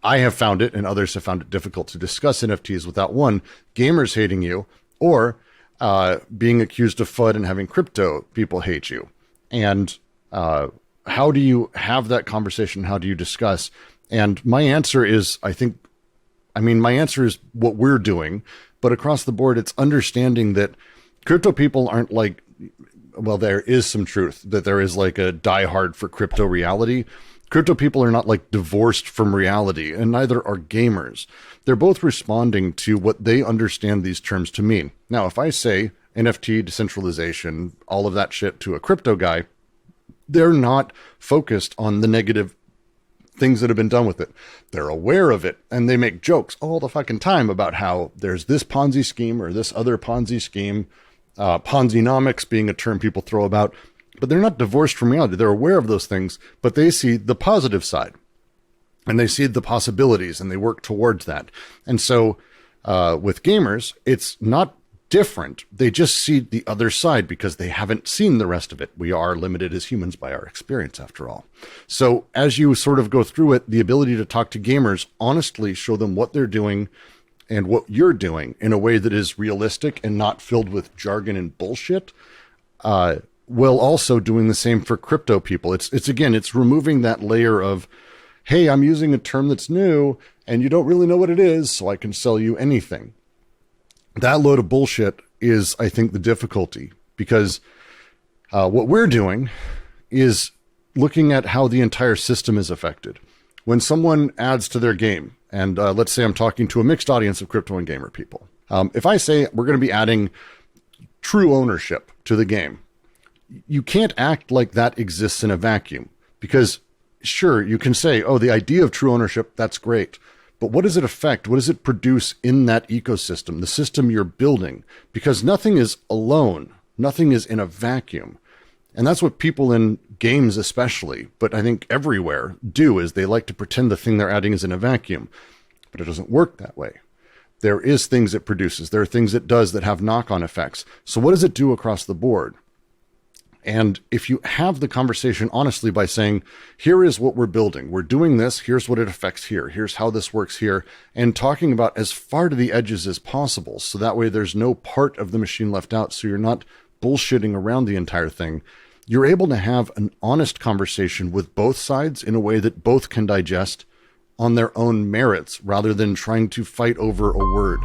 I have found it, and others have found it difficult to discuss NFTs without, one, gamers hating you, or being accused of FUD and having crypto people hate you. And how do you have that conversation? How do you discuss? And my answer is, my answer is what we're doing, but across the board, it's understanding that crypto people aren't like, well, there is some truth that there is like a diehard for crypto reality. Crypto people are not like divorced from reality, and neither are gamers. They're both responding to what they understand these terms to mean. Now, if I say NFT, decentralization, all of that shit to a crypto guy, they're not focused on the negative things that have been done with it. They're aware of it, and they make jokes all the fucking time about how there's this Ponzi scheme or this other Ponzi scheme, Ponzi-nomics being a term people throw about, but they're not divorced from reality. They're aware of those things, but they see the positive side, and they see the possibilities, and they work towards that. And so with gamers, it's not different. They just see the other side because they haven't seen the rest of it. We are limited as humans by our experience, after all. So as you sort of go through it, the ability to talk to gamers, honestly show them what they're doing and what you're doing in a way that is realistic and not filled with jargon and bullshit, while also doing the same for crypto people. It's removing that layer of, hey, I'm using a term that's new and you don't really know what it is, so I can sell you anything. That load of bullshit is, I think, the difficulty, because what we're doing is looking at how the entire system is affected. When someone adds to their game, and let's say I'm talking to a mixed audience of crypto and gamer people. If I say we're going to be adding true ownership to the game, you can't act like that exists in a vacuum, because sure, you can say, oh, the idea of true ownership, that's great. But what does it affect? What does it produce in that ecosystem, the system you're building? Because nothing is alone. Nothing is in a vacuum. And that's what people in games especially, but I think everywhere, do, is they like to pretend the thing they're adding is in a vacuum. But it doesn't work that way. There is things it produces. There are things it does that have knock-on effects. So what does it do across the board? And if you have the conversation honestly by saying, here is what we're building, we're doing this, here's what it affects here, here's how this works here, and talking about as far to the edges as possible, so that way there's no part of the machine left out, so you're not bullshitting around the entire thing, you're able to have an honest conversation with both sides in a way that both can digest on their own merits, rather than trying to fight over a word.